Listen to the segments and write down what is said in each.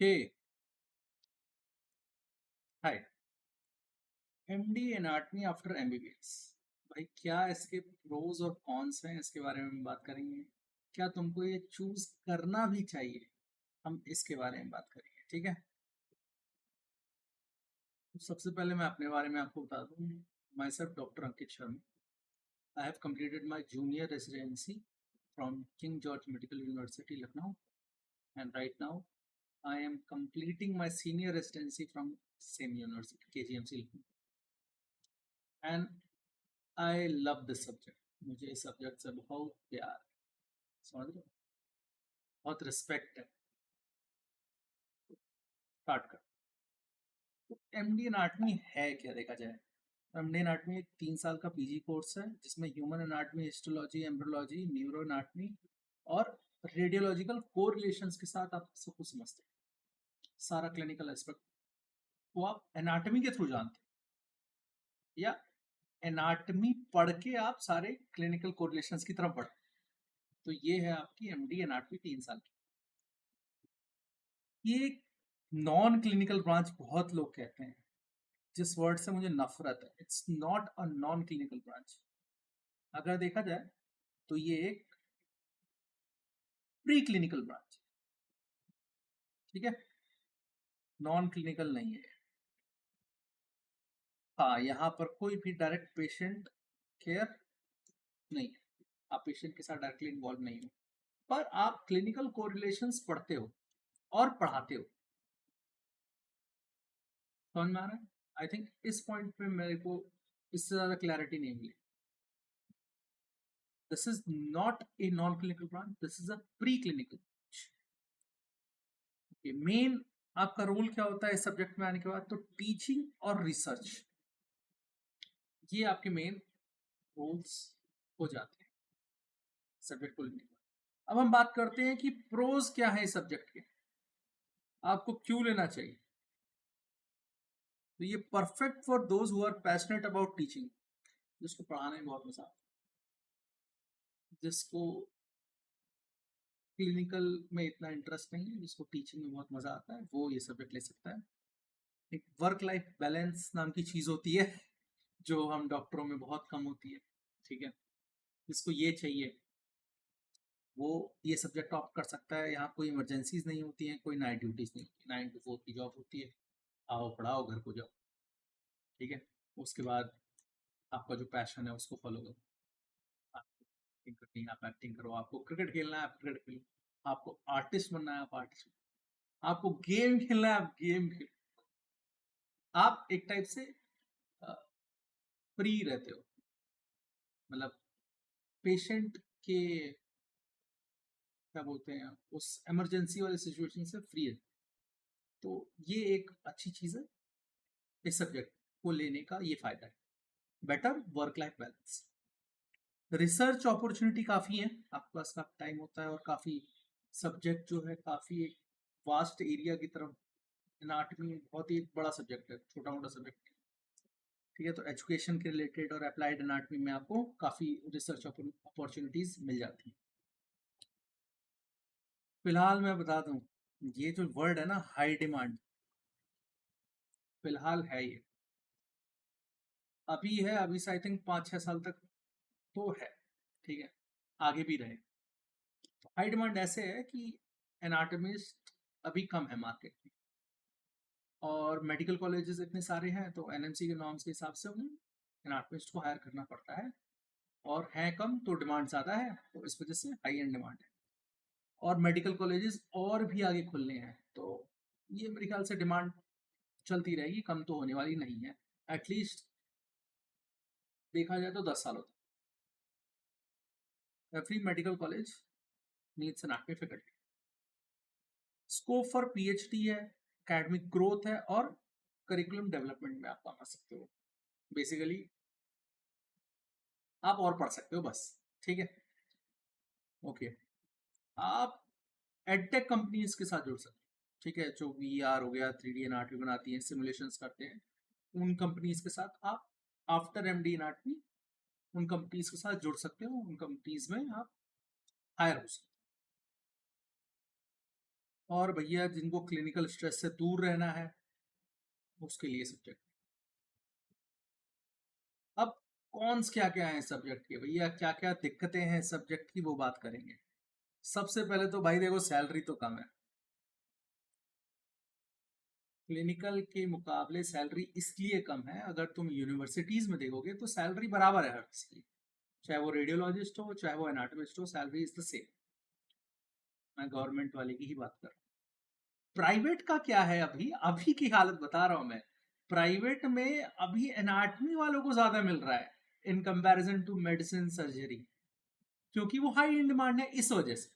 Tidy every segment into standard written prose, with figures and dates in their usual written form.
Hey, hi. MD anatomy after MBBS. भाई क्या इसके प्रोज और कॉन्स हैं, इसके बारे में हम बात करेंगे। क्या तुमको ये चूज करना भी चाहिए, हम इसके बारे में बात करेंगे। ठीक है, तो सबसे पहले मैं अपने बारे में आपको बता दूं। My self doctor Ankit Sharma. I have completed my junior residency from King George Medical University, Lucknow, and right now I am completing my senior residency from same university, KGMC Lucknow, and I love this subject. मुझे इस subject से बहुत प्यार है, समझ लो, बहुत respect है। Start कर। तो एमडी एनाटमी है क्या, देखा जाए तो एमडी एनाटमी एक 3 साल का पीजी कोर्स है जिसमें human anatomy, histology, embryology, neuro anatomy और रेडियोलॉजिकल कोरिलेशंस के साथ आप सब कुछ समझते हैं। सारा क्लिनिकल एस्पेक्ट को आप एनाटमी के थ्रू जानते हैं, या एनाटमी पढ़ के आप सारे क्लिनिकल कोरिलेशंस की तरफ बढ़ते। तो ये है आपकी एमडी एनाटमी 3 साल की। ये नॉन क्लिनिकल ब्रांच बहुत लोग कहते हैं, जिस वर्ड से मुझे नफरत है। It's not a non clinical branch. अगर देखा जाए तो ये एक प्री क्लिनिकल ब्रांच, ठीक है, नॉन क्लिनिकल नहीं है। हाँ, यहाँ पर कोई भी डायरेक्ट पेशेंट केयर नहीं है, आप पेशेंट के साथ डायरेक्टली इन्वॉल्व नहीं हो, पर आप क्लिनिकल कोरिलेशंस पढ़ते हो और पढ़ाते हो। समझ में आ रहा है? आई थिंक इस पॉइंट पे मेरे को इससे ज्यादा क्लैरिटी नहीं मिली। This is not a non clinical branch, this is a pre clinical. Main आपका रोल क्या होता है इस सब्जेक्ट में आने के बाद? तो टीचिंग और रिसर्च, ये आपके मेन रोल्स हो जाते हैं सब्जेक्ट को लेने के बाद। अब हम बात करते हैं कि प्रोज क्या है इस सब्जेक्ट के, आपको क्यों लेना चाहिए। तो ये perfect for those who are passionate about teaching, जिसको पढ़ाने में बहुत मजा आता है, जिसको क्लिनिकल में इतना इंटरेस्ट नहीं है, जिसको टीचिंग में बहुत मजा आता है, वो ये सब्जेक्ट ले सकता है। एक वर्क लाइफ बैलेंस नाम की चीज होती है जो हम डॉक्टरों में बहुत कम होती है, ठीक है। जिसको ये चाहिए वो ये सब्जेक्ट ऑप्ट कर सकता है। यहाँ कोई इमरजेंसीज नहीं होती हैं, कोई नाइट ड्यूटीज नहीं होती, 9 to 4 की जॉब होती है। आओ पढ़ाओ, घर को जाओ, ठीक है। उसके बाद आपका जो पैशन है उसको फॉलो करो। आपको एक्टिंग करनी है आप एक्टिंग करो, आपको क्रिकेट खेलना है आप क्रिकेट खेलो, आपको आर्टिस्ट बनना है आप आर्टिस्ट बनो, आपको गेम खेलना है आप गेम खेलो। आप एक टाइप से फ्री रहते हो, मतलब पेशेंट के क्या बोलते हैं, उस इमरजेंसी वाले सिचुएशन से फ्री है। तो ये एक अच्छी चीज है, इस सब्जेक्ट को लेने का ये फायदा है। Better work life balance, research opportunity काफी है, आपके पास काफी टाइम होता है और काफी सब्जेक्ट जो है काफी एक वास्ट एरिया की तरफ। एनाटमी बहुत ही बड़ा सब्जेक्ट है, छोटा मोटा सब्जेक्ट, ठीक है। तो एजुकेशन के रिलेटेड और अप्लाइड एनाटमी में आपको काफी रिसर्च अपॉर्चुनिटीज मिल जाती हैं। फिलहाल मैं बता दूं, ये जो वर्ड है ना हाई डिमांड, फिलहाल है ये, अभी है, अभी से आई थिंक 5-6 साल तक तो है, ठीक है, आगे भी रहे। हाई डिमांड ऐसे है कि एनाटॉमिस्ट अभी कम है मार्केट में, और मेडिकल कॉलेजेस इतने सारे हैं तो एनएमसी के नॉर्म्स के हिसाब से उन्हें एनाटॉमिस्ट को हायर करना पड़ता है, और है कम तो डिमांड ज़्यादा है, तो इस वजह से हाई एंड डिमांड है। और मेडिकल कॉलेजेस और भी आगे खुलने हैं, तो ये मेरे ख्याल से डिमांड चलती रहेगी, कम तो होने वाली नहीं है। एटलीस्ट देखा जाए तो 10 सालों तक every medical college needs an anatomy faculty. Scope for PhD है, एकेडमिक ग्रोथ है, और करिकुलम डेवलपमेंट में आप काम कर सकते हो। बेसिकली आप और पढ़ सकते हो बस, ठीक है। ओके, आप एडटेक कंपनीज के साथ जुड़ सकते हो, ठीक है, जो वीआर हो गया, 3D एनाटॉमी बनाती हैं, सिमुलेशंस करते हैं, उन कंपनीज के साथ आप आफ्टर एमडी एनाटॉमी उन कंपनीज के साथ जुड़ सकते हो, उन कंपनीज में आप हायर हो सकते हो। और भैया जिनको क्लिनिकल स्ट्रेस से दूर रहना है उसके लिए सब्जेक्ट। अब कौन्स क्या क्या है सब्जेक्ट के, भैया क्या क्या दिक्कतें हैं सब्जेक्ट की वो बात करेंगे। सबसे पहले तो भाई देखो सैलरी तो कम है, क्लिनिकल के मुकाबले सैलरी इसलिए कम है, अगर तुम यूनिवर्सिटीज में देखोगे तो सैलरी बराबर है हर किसी की, चाहे वो रेडियोलॉजिस्ट हो चाहे वो एनाटोमिस्ट हो, सैलरी इज द सेम। मैं गवर्नमेंट वाले की ही बात कर रहा हूँ। प्राइवेट का क्या है, अभी अभी की हालत बता रहा हूँ मैं। प्राइवेट में अभी एनाटमी वालों को ज्यादा मिल रहा है in comparison to medicine surgery, क्योंकि वो हाई इन डिमांड है इस वजह से,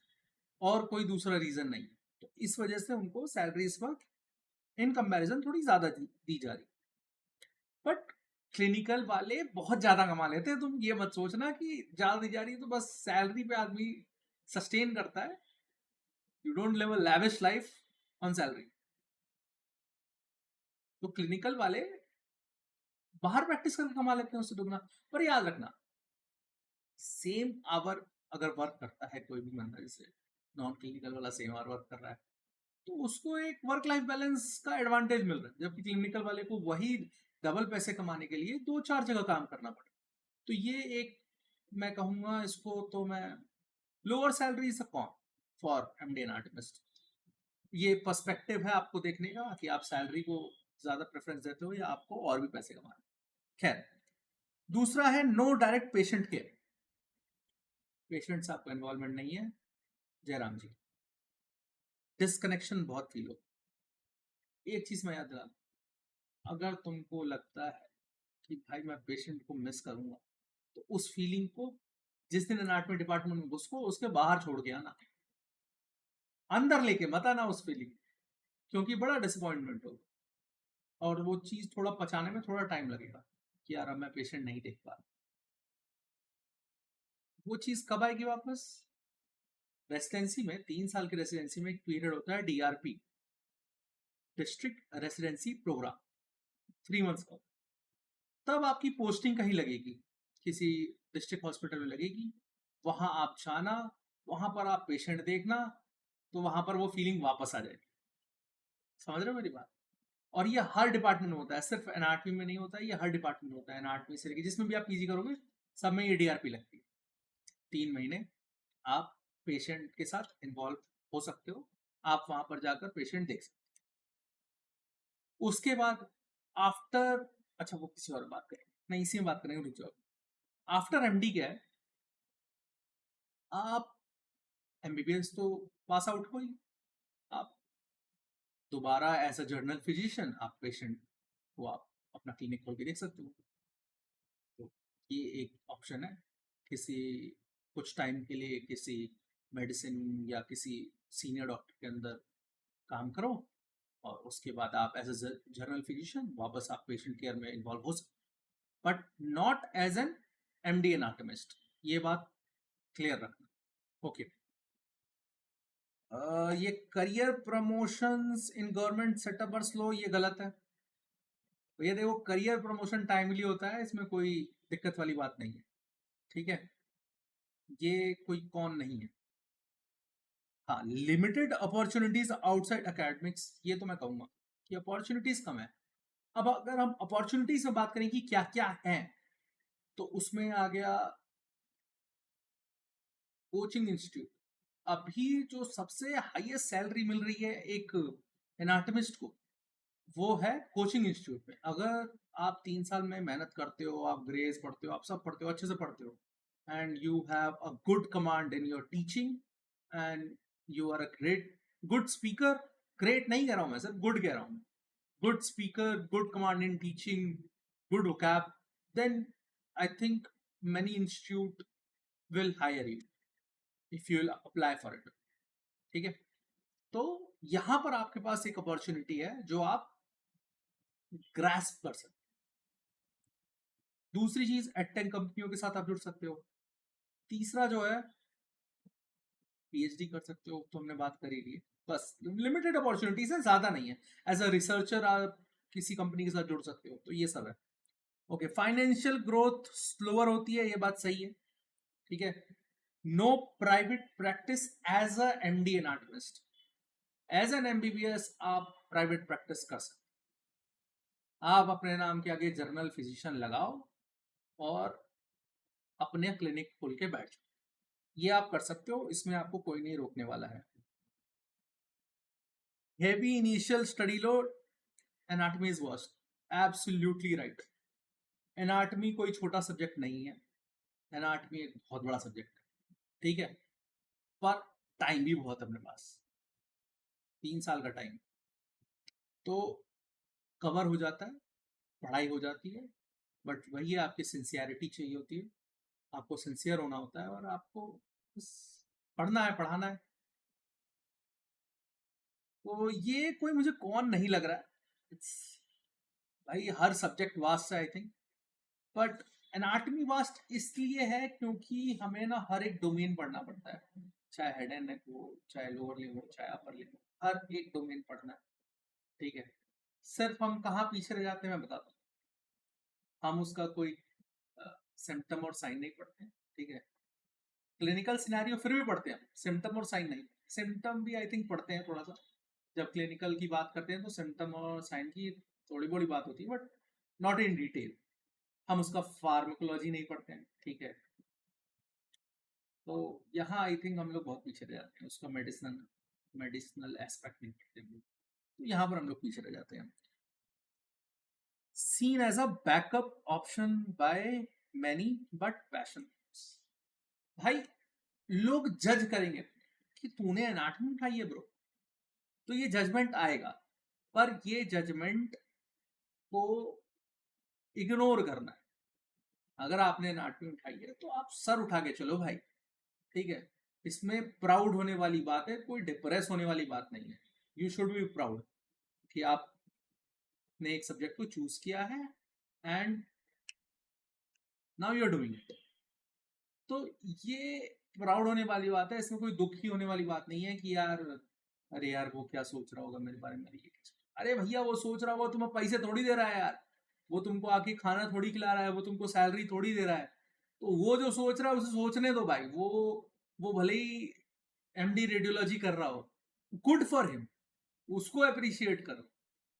और कोई दूसरा रीजन नहीं। तो इस वजह से उनको सैलरी इस वक्त इन कंपैरिजन थोड़ी ज्यादा दी जा रही। बट क्लिनिकल वाले बहुत ज्यादा कमा लेते हैं, तुम ये मत सोचना कि ज्यादा दी जा रही है तो बस सैलरी पे आदमी सस्टेन करता है। You don't live a lavish life on salary. तो क्लिनिकल वाले बाहर प्रैक्टिस करके कमा लेते हैं उससे दुगना। पर याद रखना, सेम आवर अगर वर्क करता है कोई भी बंदा, जैसे नॉन क्लिनिकल वाला सेम आवर वर्क कर रहा है, तो उसको एक वर्क लाइफ बैलेंस का एडवांटेज मिल रहा है, जबकि क्लिनिकल वाले को वही डबल पैसे कमाने के लिए दो चार जगह काम करना पड़े। तो ये एक, मैं कहूंगा इसको तो मैं, lower salary is a con for MD anatomist. ये पर्सपेक्टिव है आपको देखने का कि आप सैलरी को ज्यादा प्रेफरेंस देते हो या आपको और भी पैसे कमाने। खैर, दूसरा है no direct patient care, patient से आपका इन्वॉल्वमेंट नहीं है। जयराम जी, डिसकनेक्शन बहुत फील हो। एक चीज मैं याद दिला, अगर तुमको लगता है कि भाई मैं पेशेंट को मिस करूंगा, तो उस फीलिंग को जिस दिन एनाटॉमी डिपार्टमेंट में घुसको उसके बाहर छोड़ के आना, अंदर लेके मत आना उस फीलिंग, क्योंकि बड़ा डिसअपॉइंटमेंट होगा और वो चीज थोड़ा पचाने में थोड़ा टाइम लगेगा कि यार अब मैं पेशेंट नहीं देख पा रहा। वो चीज कब आएगी वापस? रेसिडेंसी में, 3 साल की रेसिडेंसी में एक पीरियड होता है DRP, district residency program, 3 months का। तब आपकी पोस्टिंग कहीं लगेगी, किसी डिस्ट्रिक्ट हॉस्पिटल में लगेगी, वहां आप जाना, वहां पर आप पेशेंट देखना, तो वहां पर वो फीलिंग वापस आ जाएगी। समझ रहे हो मेरी बात? और ये हर डिपार्टमेंट में होता है, सिर्फ एनाटॉमी में नहीं होता है, ये हर डिपार्टमेंट में होता है। एनाटॉमी से लेकर जिसमें भी आप पीजी करोगे सब में ये डीआरपी लगती है। 3 महीने आप पेशेंट के साथ इन्वॉल्व हो सकते हो, आप वहां पर जाकर पेशेंट देख सकते हो। उसके बाद आफ्टर, अच्छा वो किसी और बात करेंगे, नहीं इसी में बात करेंगे, रुक जाओ। आफ्टर एमडी क्या है, आप एमबीबीएस तो पास आउट हो ही, आप दोबारा एज अ जर्नल फिजिशियन आप पेशेंट को आप अपना क्लिनिक खोल के देख सकते हो। तो ये एक ऑप्शन है, किसी कुछ टाइम के लिए किसी मेडिसिन या किसी सीनियर डॉक्टर के अंदर काम करो, और उसके बाद आप एज ए जनरल फिजिशियन वापस आप पेशेंट केयर में इन्वॉल्व हो सकते, but not as an MD anatomist. ये बात क्लियर रखना। ओके। ये career promotions in government setup पर स्लो, ये गलत है। तो ये देखो, करियर प्रमोशन टाइमली होता है, इसमें कोई दिक्कत वाली बात नहीं है, ठीक है, ये कोई कौन नहीं है। हाँ, लिमिटेड अपॉर्चुनिटीज आउटसाइड एकेडमिक्स, ये तो मैं कहूंगा कि अपॉर्चुनिटीज कम है। अब अगर हम अपॉर्चुनिटीज में बात करें कि क्या क्या है, तो उसमें आ गया कोचिंग इंस्टीट्यूट। अभी जो सबसे हाईएस्ट सैलरी मिल रही है एक एनाटमिस्ट को, वो है कोचिंग इंस्टीट्यूट में। अगर आप 3 साल में मेहनत करते हो, आप ग्रेस पढ़ते हो, आप सब पढ़ते हो, अच्छे से पढ़ते हो, and you have a good command in your teaching, and you are a great good speaker, great नहीं कह रहा हूं मैं, सर गुड कह रहा हूं, good speaker, good command in teaching, good vocab, then I think many institute will hire you if you will apply for it। ठीक है, तो यहां पर आपके पास एक अपॉर्चुनिटी है जो आप ग्रास्प कर सकते हो। दूसरी चीज, एडटेक कंपनियों के साथ आप जुड़ सकते हो। तीसरा जो है, पीएचडी कर सकते हो, तो हमने बात करी ली। बस लिमिटेड अपॉर्चुनिटीज है, ज्यादा नहीं है। एज अ रिसर्चर आप किसी कंपनी के साथ जुड़ सकते हो, तो ये सब है। ओके, फाइनेंशियल ग्रोथ स्लोअर होती है, ये बात सही है, ठीक है। No private practice as a MD anatomist, as an MBBS आप प्राइवेट प्रैक्टिस कर सकते, आप अपने नाम के आगे जर्नल फिजिशियन लगाओ और अपने क्लिनिक खोल के बैठ जाओ, ये आप कर सकते हो, इसमें आपको कोई नहीं रोकने वाला है। Heavy initial study load, anatomy is worst, absolutely right. Anatomy कोई छोटा सब्जेक्ट नहीं है, एनाटॉमी एक बहुत बड़ा सब्जेक्ट है, ठीक है, पर टाइम भी बहुत है अपने पास, 3 साल का टाइम, तो कवर हो जाता है, पढ़ाई हो जाती है, बट वही है, आपकी सिंसियरिटी चाहिए होती है, आपको सिंसियर होना होता है और आपको बस पढ़ना है, पढ़ाना है। तो ये कोई मुझे कौन नहीं लग रहा है, It's, भाई हर सब्जेक्ट वास्ट है I think, but anatomy vast इसलिए है क्योंकि हमें ना हर एक डोमेन पढ़ना पड़ता है, चाहे हेड एंड नेक हो, चाहे लोअर लिम्ब हो, चाहे अपर लिम्ब हो, हर एक डोमेन पढ़ना है, ठीक है। सिर्फ हम कहाँ पीछे रह जाते हैं मैं बताता हूँ, हम उसका कोई सिम्टम और साइन नहीं पढ़ते हैं, ठीक है। क्लिनिकल सिनेरियो फिर भी पढ़ते हैं, सिम्टम और साइन नहीं, सिम्टम भी आई थिंक पढ़ते हैं थोड़ा सा, जब क्लिनिकल की बात करते हैं तो सिम्टम और साइन की थोड़ी बड़ी बात होती है, बट नॉट इन डिटेल, हम उसका फार्माकोलॉजी नहीं पढ़ते हैं, ठीक है। तो यहाँ आई थिंक हम लोग बहुत पीछे रह जाते हैं, उसका मेडिसिनल मेडिसिनल एस्पेक्ट नहीं पढ़ते हैं, तो यहाँ पर हम लोग पीछे रह जाते हैं। Seen as a backup option by many but passion, भाई लोग जज करेंगे कि तूने एनाटॉमी उठाई है ब्रो, तो ये जजमेंट आएगा, पर ये जजमेंट को इग्नोर करना है। अगर आपने एनाटॉमी उठाई है तो आप सर उठा के चलो भाई, ठीक है, इसमें प्राउड होने वाली बात है, कोई डिप्रेस होने वाली बात नहीं है। यू शुड बी प्राउड कि आपने एक सब्जेक्ट को चूज किया है and now you are doing it, तो ये प्राउड होने वाली बात है, इसमें कोई दुखी होने वाली बात नहीं है कि यार अरे यार वो क्या सोच रहा होगा मेरे बारे में, ये अरे भैया वो सोच रहा होगा, तुम्हें पैसे थोड़ी दे रहा है यार, वो तुमको आके खाना थोड़ी खिला रहा है, वो तुमको सैलरी थोड़ी दे रहा है, तो वो जो सोच रहा है उसे सोचने दो भाई, वो भले ही एमडी रेडियोलॉजी कर रहा हो, गुड फॉर हिम, उसको अप्रिशिएट करो,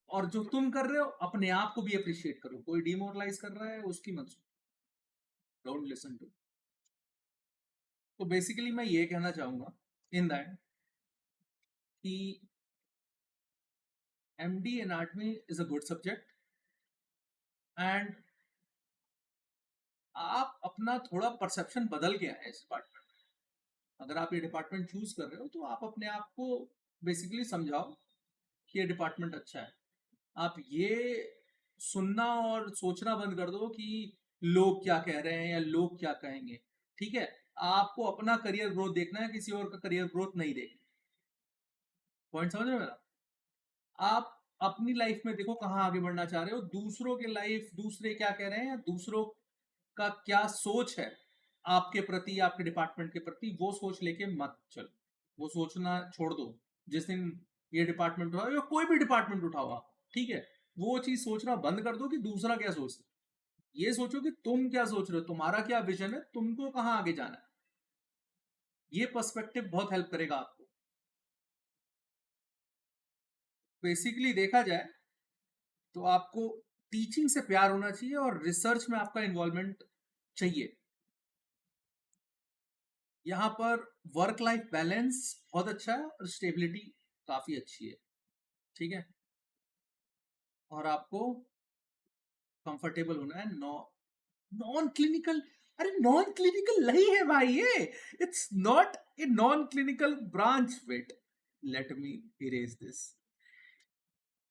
और जो तुम कर रहे हो अपने आप को भी अप्रिशिएट करो, कोई डिमोरलाइज कर रहा है उसकी मत सुनो, डोंट लिसन टू। तो बेसिकली मैं ये कहना चाहूंगा इन दैट कि MD anatomy is a good subject, and आप अपना थोड़ा परसेप्शन बदल के आए इस डिपार्टमेंट, अगर आप ये डिपार्टमेंट चूज कर रहे हो तो आप अपने आप को बेसिकली समझाओ कि ये डिपार्टमेंट अच्छा है, आप ये सुनना और सोचना बंद कर दो कि लोग क्या कह रहे हैं या लोग क्या कहेंगे, ठीक है, आपको अपना करियर ग्रोथ देखना है, किसी और का करियर ग्रोथ नहीं देखना, पॉइंट समझ रहे हो मेरा। आप अपनी लाइफ में देखो कहाँ आगे बढ़ना चाह रहे हो, दूसरों के लाइफ, दूसरे क्या कह रहे हैं, दूसरों का क्या सोच है आपके प्रति, आपके डिपार्टमेंट के प्रति, वो सोच लेके मत चलो, वो सोचना छोड़ दो। जिस दिन ये डिपार्टमेंट उठाओ या कोई भी डिपार्टमेंट उठाओ आप, ठीक है, वो चीज सोचना बंद कर दो कि दूसरा क्या सोचता है, ये सोचो कि तुम क्या सोच रहे हो, तुम्हारा क्या विजन है, तुमको कहाँ आगे जाना है, ये पर्सपेक्टिव बहुत हेल्प करेगा आपको। बेसिकली देखा जाए तो आपको टीचिंग से प्यार होना चाहिए और रिसर्च में आपका इन्वॉल्वमेंट चाहिए। यहाँ पर वर्क लाइफ बैलेंस बहुत अच्छा है और स्टेबिलिटी काफी अच्छी है, ठीक है, और आपको कंफर्टेबल होना है। नॉन क्लिनिकल, अरे नॉन क्लिनिकल नहीं है भाई ये, it's not a non clinical branch, wait let me erase this,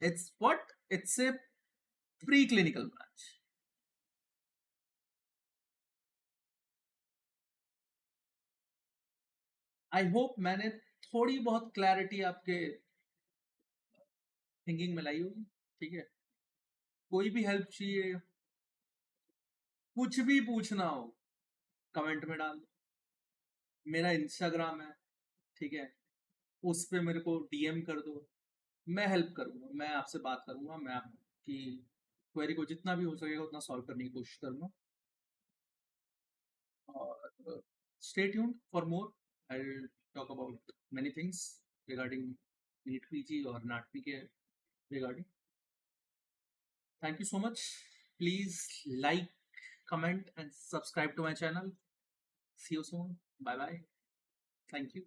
it's what, it's a pre clinical branch. I hope मैंने थोड़ी बहुत क्लैरिटी आपके थिंकिंग में लाई होगी, ठीक है, कोई भी हेल्प चाहिए, कुछ भी पूछना हो कमेंट में डाल दो, मेरा इंस्टाग्राम है, ठीक है, उस पे मेरे को डीएम कर दो, मैं हेल्प करूंगा, मैं आपसे बात करूंगा, मैं आपकी क्वेरी को जितना भी हो सकेगा उतना सॉल्व करने की कोशिश करूंगा, और stay tuned for more, I will talk about many things regarding NEET PG और नाटनी के regarding. Thank you so much. Please like, comment, and subscribe to my channel. See you soon. Bye bye. Thank you.